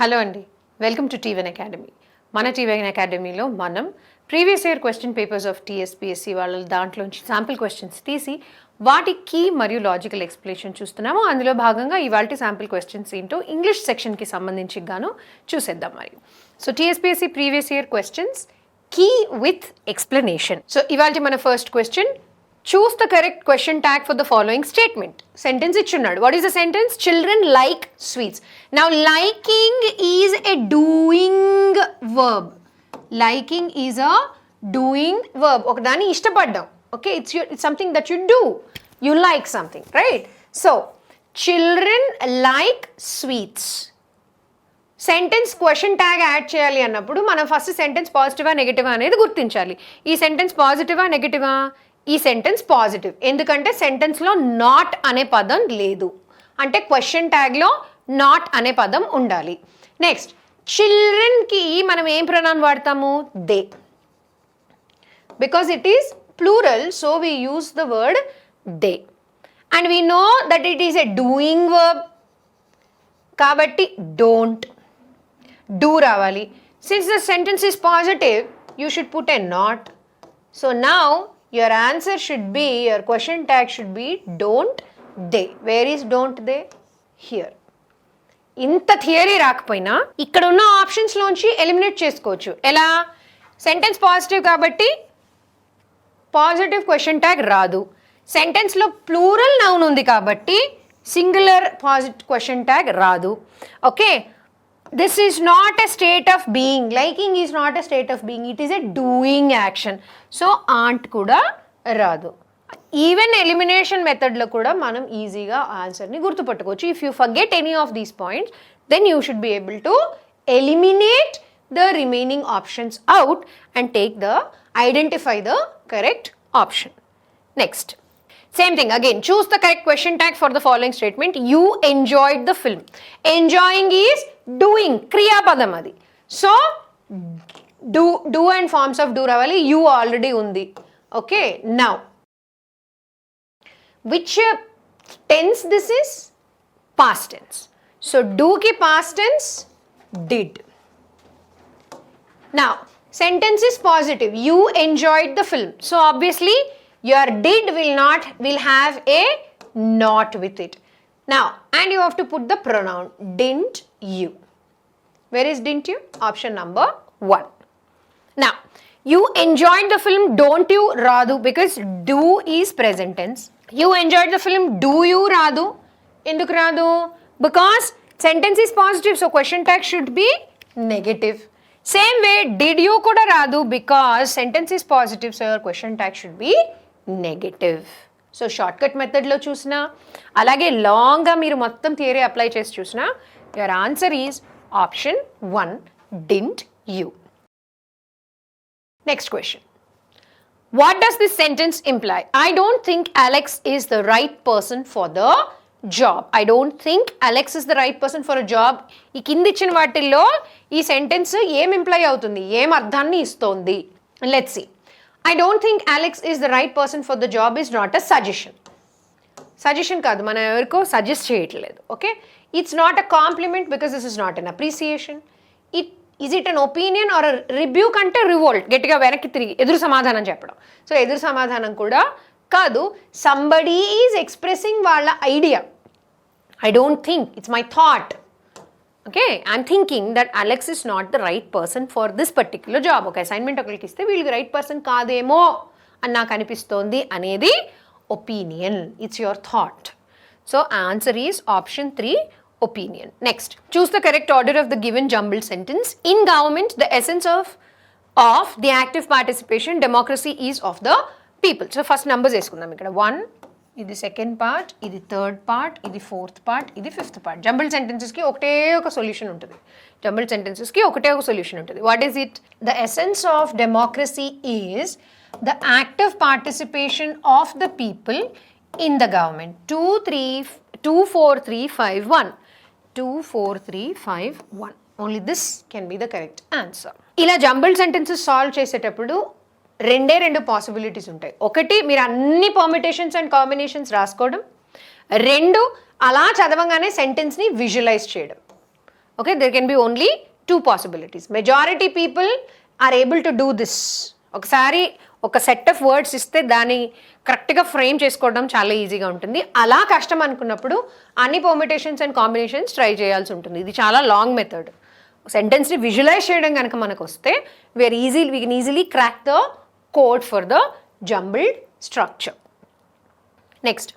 Hello అండి, welcome to టీవెన్ academy. మన టీవెన్ అకాడమీలో మనం previous year question papers of TSPSC వాళ్ళ దాంట్లోంచి శాంపిల్ క్వశ్చన్స్ తీసి వాటి కీ మరియు లాజికల్ ఎక్స్ప్లెనేషన్ చూస్తున్నాము. అందులో భాగంగా ఇవాళ శాంపిల్ క్వశ్చన్స్ ఏంటో ఇంగ్లీష్ సెక్షన్కి సంబంధించి గాను చూసేద్దాం. మరి so TSPSC previous year questions key with explanation. So ఇవాళ మన first question, choose the correct question tag for the following statement. Sentence ichunnadu. What is the sentence? Children like sweets. Now liking is a doing verb. Liking is a doing verb. Okay, dani ishtapaddam. Okay, it's something that you do. You like something, right? So children like sweets. Sentence question tag add చేయాలి అన్నప్పుడు మనం first sentence పాజిటివా నెగటివా అనేది గుర్తించాలి. ఈ sentence పాజిటివా నెగటివా? ఈ sentence positive, ఎందుకంటే సెంటెన్స్లో not అనే పదం లేదు, అంటే క్వశ్చన్ ట్యాగ్లో నాట్ అనే పదం ఉండాలి. నెక్స్ట్, చిల్డ్రన్కి మనం ఏం ప్రొనౌన్ వాడతాము? They, because it is plural, so we use the word they. And we know that it is a doing verb, కాబట్టి డోంట్, డూ రావాలి. Since the sentence is positive, you should put a not. So now your answer should be, your question tag should be don't they. Where is don't they? Here. ఇంత theory రాకపోయినా ఇక్కడ ఉన్న options లోంచి eliminate చేసుకోవచ్చు. ఎలా? Sentence positive కాబట్టి positive question tag రాదు. సెంటెన్స్లో plural noun ఉంది కాబట్టి సింగులర్ పాజిటివ్ క్వశ్చన్ ట్యాగ్ రాదు. Okay, this is not a state of being. Liking is not a state of being, it is a doing action. So aren't kuda radu. Even elimination method lo kuda manam easy ga answer ni gurtu pattukochu. If you forget any of these points, then you should be able to eliminate the remaining options out and identify the correct option. Next, same thing again, choose the correct question tag for the following statement. You enjoyed the film. Enjoying is doing, kriya padam adi. So do and forms of do ravali, you already undi. Okay, now which tense this is? Past tense. So do ki past tense did. Now sentence is positive, you enjoyed the film, so obviously your did will have a not with it. Now, and you have to put the pronoun didn't you. Where is didn't you? Option number 1. Now, you enjoyed the film, don't you radu, because do is present tense. You enjoyed the film, do you radu? Enduku radu? Because sentence is positive, so question tag should be negative. Same way, did you kuda radu, because sentence is positive, so your question tag should be negative. So shortcut మెథడ్లో చూసినా అలాగే లాంగ్గా మీరు మొత్తం theory apply చేసి చూసినా your answer is option 1, didn't you. Next question, what does this sentence imply? I don't think Alex is the right person for the job. I don't think Alex is the right person for a job. ఈ కింది ఇచ్చిన వాటిల్లో ఈ sentence ఏం imply అవుతుంది, ఏం అర్థాన్ని ఇస్తోంది? Let's see. I don't think Alex is the right person for the job is not a suggestion. Suggestion కాదు, మనం ఎవరికో సజెస్ట్ చేయట్లేదు. Okay, it's not a compliment because this is not an appreciation. Is it an opinion or a rebuke అంటే revolt, గట్టిగా వెనక్కి తిరిగి ఎదురు సమాధానం చెప్పడం. సో ఎదురు సమాధానం కూడా కాదు, somebody is expressing వాళ్ళ idea. I don't think, it's my thought. Okay, I'm thinking that Alex is not the right person for this particular job. Okay, assignment ఒకరికి ఇస్తే వీళ్ళకి రైట్ పర్సన్ కాదేమో అని నాకు అనిపిస్తోంది అనేది opinion. It's your thought. So answer is option 3, opinion. Next, choose the correct order of the given jumbled sentence. In government the essence of the active participation democracy is of the people. So first numbers వేసుకుందాం. ఇక్కడ 1, ఇది second part, ఇది third part, ఇది fourth part, ఇది fifth part. Jumbled సెంటెన్సెస్కి ఒకటే ఒక solution ఉంటుంది. Jumbled సెంటెన్సెస్కి ఒకటే ఒక సొల్యూషన్ ఉంటుంది. What is it? The essence of democracy is the active participation of the people in the government. 2, 4, 3, 5, 1. 2, 4, 3, 5, 1. Only this can be the correct answer. ఇలా jumbled sentences solve చేసేటప్పుడు రెండు possibilities ఉంటాయి. ఒకటి, మీరు అన్ని పర్మిటేషన్స్ అండ్ కాంబినేషన్స్ రాసుకోవడం. 2, అలా చదవంగానే సెంటెన్స్ని visualise చేయడం. Okay, there can be only two possibilities. Majority people are able to do this. ఒకసారి ఒక సెట్ ఆఫ్ వర్డ్స్ ఇస్తే దాన్ని కరెక్ట్గా ఫ్రేమ్ చేసుకోవడం చాలా ఈజీగా ఉంటుంది. అలా కష్టం అనుకున్నప్పుడు అన్ని పర్మిటేషన్స్ అండ్ కాంబినేషన్స్ ట్రై చేయాల్సి ఉంటుంది. ఇది చాలా లాంగ్ మెథడ్. సెంటెన్స్ని విజువలైజ్ చేయడం కనుక మనకు వస్తే we can easily crack the code for the jumbled structure. Next,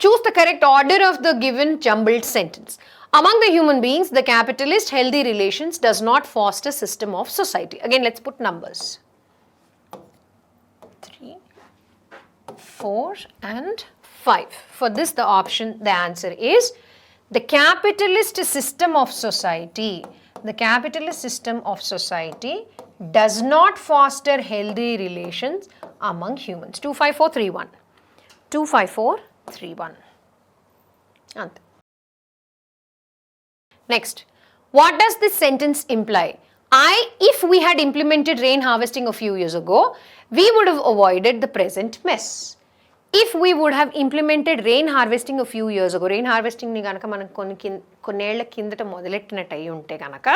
choose the correct order of the given jumbled sentence. Among the human beings, the capitalist healthy relations does not foster system of society. Again, let's put numbers. 3, 4 and 5. For this, the answer is the capitalist system of society. The capitalist system of society does not foster healthy relations among humans. 25431. 25431. Next, what does this sentence imply? If we had implemented rain harvesting a few years ago, we would have avoided the present mess. If we would have implemented rain harvesting a few years ago, rain harvesting ni ganaka manaku కొన్నేళ్ల కిందట మొదలెట్టినట్టు అయి ఉంటే కనుక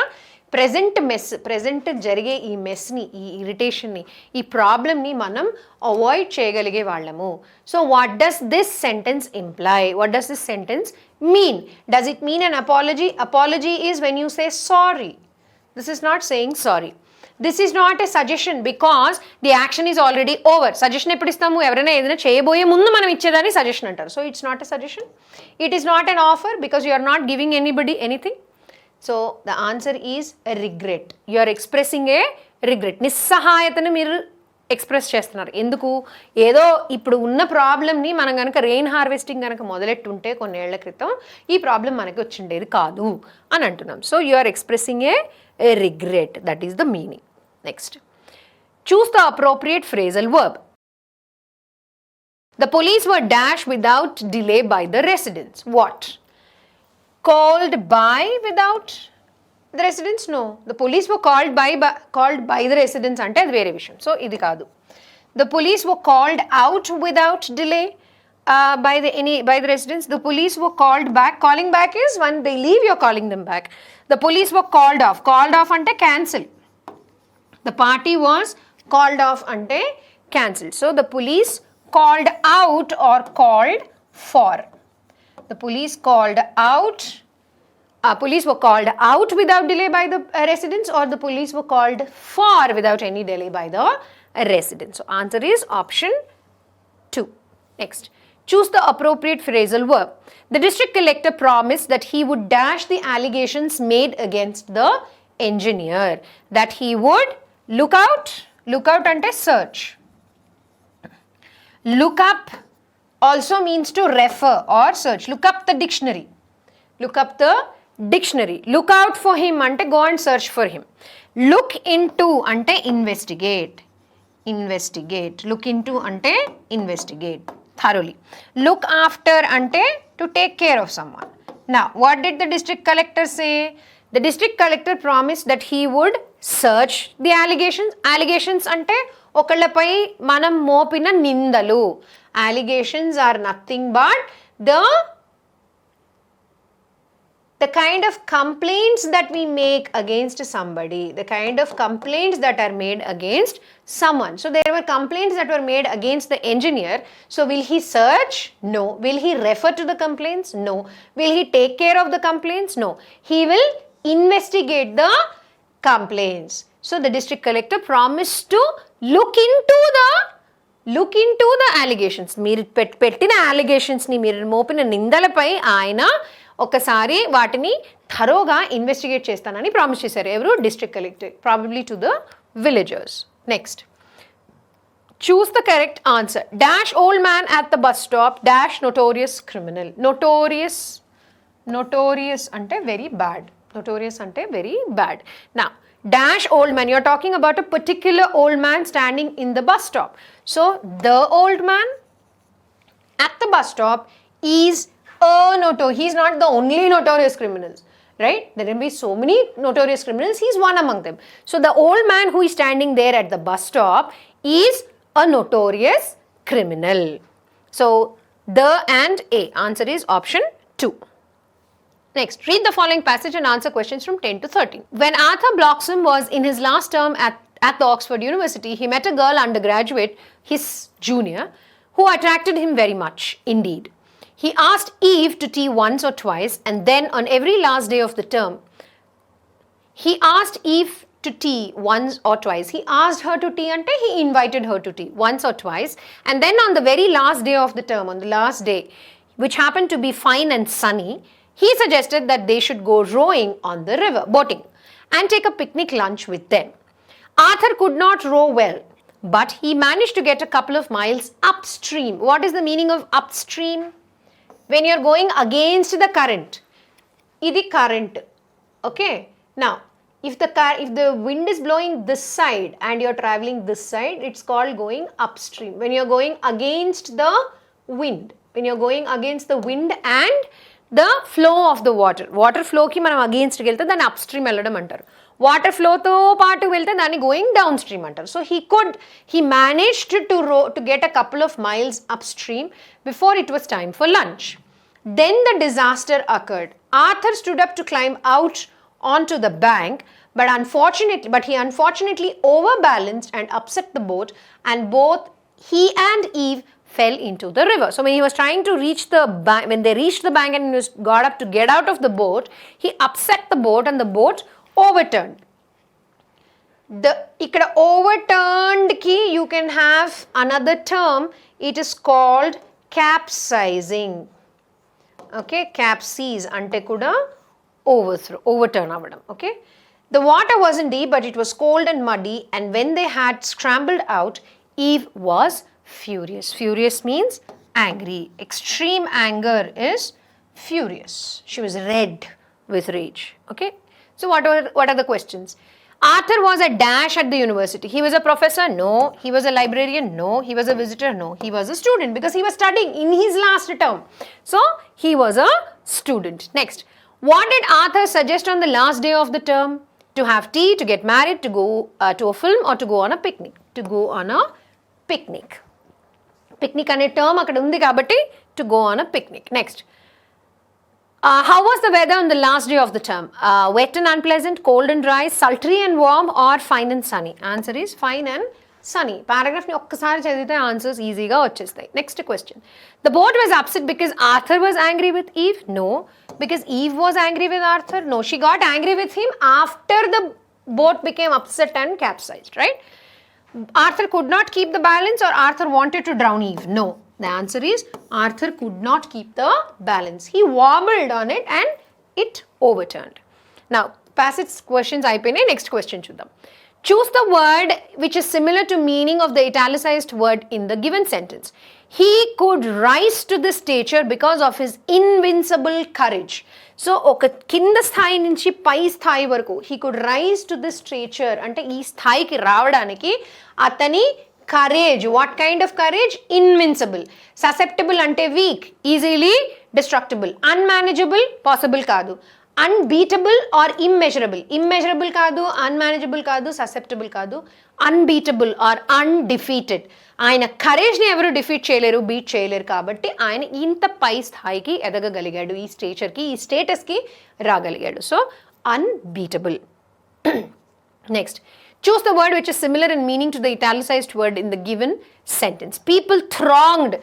present జరిగే ఈ మెస్ని, ఈ ఇరిటేషన్ని, ఈ ప్రాబ్లమ్ని మనం అవాయిడ్ చేయగలిగే వాళ్ళము. So what does this sentence imply? What does this sentence mean? Does it mean an apology? Apology is when you say sorry. This is not saying sorry. This is not a suggestion because the action is already over. Suggestion ఎప్పుడు ఇస్తాము? ఎవరైనా ఏదైనా చేయబోయే ముందు మనం ఇచ్చేదాన్ని suggestion అంటారు. So it's not a suggestion. It is not an offer because you are not giving anybody anything. So the answer is regret. You are expressing a regret. నిస్సహాయతను మీరు ఎక్స్ప్రెస్ చేస్తున్నారు. ఎందుకు? ఏదో ఇప్పుడు ఉన్న ప్రాబ్లమ్ని మనం కనుక రెయిన్ హార్వెస్టింగ్ కనుక మొదలెట్టుంటే కొన్నేళ్ల క్రితం ఈ ప్రాబ్లం మనకి వచ్చిండేది కాదు అని అంటున్నాం. So you are expressing a regret. That is the meaning. Next, choose the appropriate phrasal verb. The police were dashed without delay by the residents. What? Called by without the residents? No. The police were called by the residents ante adi vere vishayam. So idi kaadu. The police were called out without delay by the residents. The police were called back. Calling back is when they leave, you're calling them back. The police were called off. Called off ante cancel. The party was called off ante cancelled. So the police called out or called for. The police called out. Police were called out without delay by the residents, or the police were called for without any delay by the residents. So answer is option 2. Next, choose the appropriate phrasal verb. The district collector promised that he would dash the allegations made against the engineer. That he would look out ante search. Look up also means to refer or search. Look up the dictionary. Look up the dictionary. Look out for him ante go and search for him. Look into ante investigate. Investigate. Look into ante investigate thoroughly. Look after ante to take care of someone. Now, what did the district collector say? The district collector promised that he would search the allegations. Allegations ante ఒకళ్ళపై మనం మోపిన నిందలు. Allegations are nothing but the kind of complaints that we make against somebody, the kind of complaints that are made against someone. So there were complaints that were made against the engineer. So will he search? No. Will he refer to the complaints? No. Will he take care of the complaints? No. He will investigate the complaints. So the district collector promised to look into the allegations. మీరు పెట్టిన allegations ని, మీరు మోపిన నిందలపై ఆయన ఒకసారి వాటిని థరోగా investigate చేస్తానని promise చేశారు. ఎవరు? District collector. Probably to the villagers. Next, choose the correct answer. Dash old man at the bus stop, dash notorious criminal. Notorious ante very bad. Notorious ante very bad. Now, dash old man, you're talking about a particular old man standing in the bus stop. So the old man at the bus stop is he's not the only notorious criminals, right? There will be so many notorious criminals. He's one among them. So the old man who is standing there at the bus stop is a notorious criminal. So the and A. Answer is option 2. Next, read the following passage and answer questions from 10 to 13. When Arthur Bloxham was in his last term at the Oxford University, he met a girl undergraduate, his junior, who attracted him very much indeed. He asked Eve to tea once or twice, and then on every last day of the term, he asked Eve to tea once or twice. He asked her to tea ante he invited her to tea once or twice, and then on the very last day of the term, on the last day, which happened to be fine and sunny, he suggested that they should go rowing on the river, boating, and take a picnic lunch with them. Arthur could not row well, but he managed to get a couple of miles upstream. What is the meaning of upstream? When you're going against the current. Idi current. Okay. Now, if the wind is blowing this side and you're traveling this side, it's called going upstream. When you're going against the wind. When you're going against the wind and the flow of the water. Water flow ki manam against ki velte dani upstream elladam antaru. Water flow tho paatu velte dani going downstream antaru. So he managed to get a couple of miles upstream before it was time for lunch. Then the disaster occurred. Arthur stood up to climb out onto the bank, but he unfortunately overbalanced and upset the boat, and both he and Eve fell into the river. So when he was trying to reach the bank, when they reached the bank and he got up to get out of the boat, he upset the boat and the boat overturned. Ikkada overturned ki you can have another term. It is called capsizing. Okay, capsize ante kuda overturn avadam. Okay. The water wasn't deep, but it was cold and muddy, and when they had scrambled out, Eve was furious. Furious means angry. Extreme anger is furious. She was red with rage. Okay. So what are the questions? Arthur was a dash at the university. He was a professor? No. He was a librarian? No. He was a visitor? No. He was a student because he was studying in his last term. So he was a student. Next. What did Arthur suggest on the last day of the term? To have tea, to get married, to go to a film, or to go on a picnic? To go on a picnic. Picnic ane term akkada undi kabatti to go on a picnic. Next. How was the weather on the last day of the term? Wet and unpleasant, cold and dry, sultry and warm, or fine and sunny? Answer is fine and sunny. Paragraph ni okkasari chadivite answers easy ga vachestayi. Next question. The boat was upset because Arthur was angry with Eve? No. Because Eve was angry with Arthur? No. She got angry with him after the boat became upset and capsized, right? Arthur could not keep the balance, or Arthur wanted to drown Eve? No. The answer is Arthur could not keep the balance. He wobbled on it and it overturned. Now, passage questions అయిపోయినాయి. Next question చూద్దాం. Choose the word which is similar to meaning of the italicized word in the given sentence. He could rise to this stature because of his invincible courage. So, ఒక కింద స్థాయి నుంచి పై స్థాయి వరకు he could rise to this stature అంటే ఈ స్థాయికి రావడానికి అతని courage. What kind of courage? Invincible. Susceptible ante weak, easily destructible. Unmanageable, possible kaadu. Unbeatable or immeasurable. Immeasurable kaadu, unmanageable kaadu, susceptible kaadu. Unbeatable or undefeated. ఆయన కరేజ్ని ఎవరు defeat చేయలేరు, beat చేయలేరు కాబట్టి ఆయన ఇంత పై స్థాయికి ఎదగగలిగాడు, ఈ స్టేచర్కి, ఈ స్టేటస్కి రాగలిగాడు. So unbeatable. Next. Choose the word which is similar in meaning to the italicized word in the given sentence. People thronged.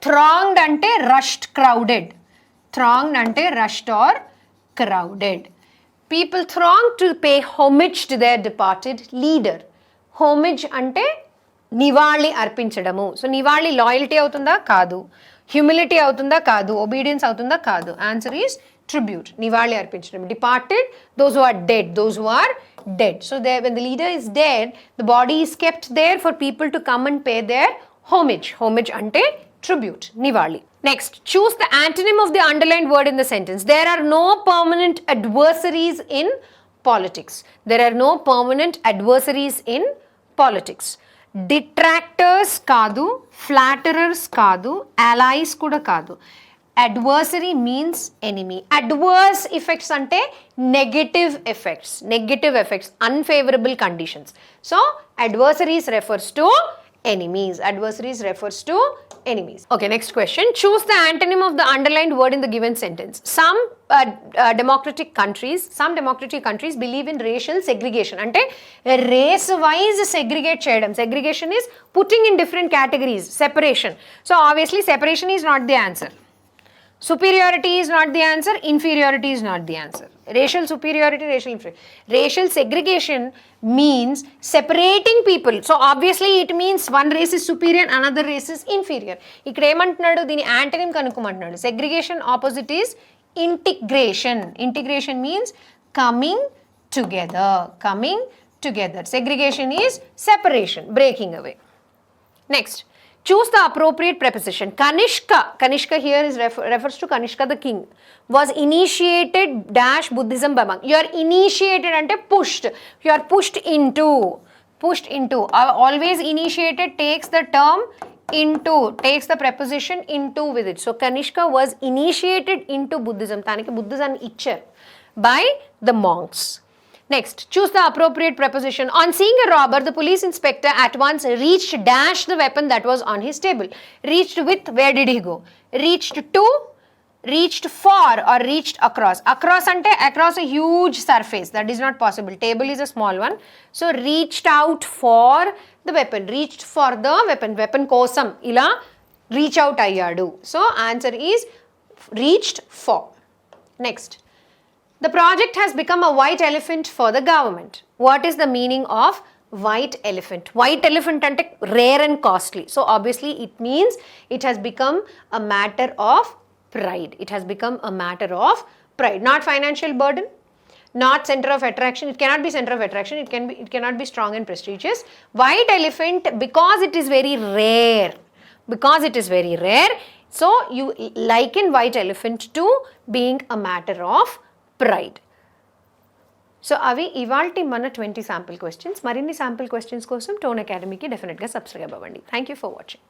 Thronged ante rushed, crowded. Thronged ante rushed or crowded. People thronged to pay homage to their departed leader. Homage ante నివాళి అర్పించడము. So నివాళి loyalty అవుతుందా? కాదు. Humility అవుతుందా? కాదు. Obedience అవుతుందా? కాదు. Answer is tribute. నివాళి అర్పించడం. Departed, those who are dead. Those who are dead. So there, when the leader is dead, the body is kept there for people to come and pay their homage. Homage ante tribute, నివాళి. Next, choose the antonym of the underlined word in the sentence. There are no permanent adversaries in politics. There are no permanent adversaries in politics. Detractors కాదు, flatterers కాదు, allies కూడా కాదు. Adversary means enemy. Adverse effects ante negative effects. Negative effects, unfavorable conditions. So, adversaries refers to enemies. Adversaries refers to enemies. Okay, next question. Choose the antonym of the underlined word in the given sentence. Some democratic countries believe in racial segregation. Ante race wise segregate cheyadam. Segregation is putting in different categories, separation. So obviously separation is not the answer. Superiority is not the answer, inferiority is not the answer. Racial superiority, racial inferiority. Racial segregation means separating people. So obviously it means one race is superior, another race is inferior. Ikkada emantunnadu dini antonym kanukomantunnadu. Segregation opposite is integration. Integration means coming together. Coming together. Segregation is separation, breaking away. Next. Choose the appropriate preposition. Kanishka here is refers to Kanishka the king. Was initiated dash Buddhism by monk. You are initiated ante pushed. You are pushed into. Pushed into. Always initiated takes the term into. Takes the preposition into with it. So Kanishka was initiated into Buddhism. Taniki Buddhism ichcharu by the monks. Next, choose the appropriate preposition. On seeing a robber, the police inspector at once reached dash the weapon that was on his table. Reached with, where did he go? Reached to, reached for, or reached across. Across ante across a huge surface. That is not possible. Table is a small one. So reached out for the weapon. Reached for the weapon. Weapon kosam. Ila reach out ayyadu. So answer is reached for. Next. The project has become a white elephant for the government. What is the meaning of white elephant? White elephant ante rare and costly. So obviously it means it has become a matter of pride. It has become a matter of pride. Not financial burden, not center of attraction. It cannot be center of attraction. It cannot be strong and prestigious. White elephant, because it is very rare. Because it is very rare. So you liken white elephant to being a matter of pride. So అవి ఇవాల్టి మన 20 sample questions. మరిన్ని sample questions కోసం tone అకాడమీకి డెఫినెట్గా subscribe అవ్వండి. Thank you for watching.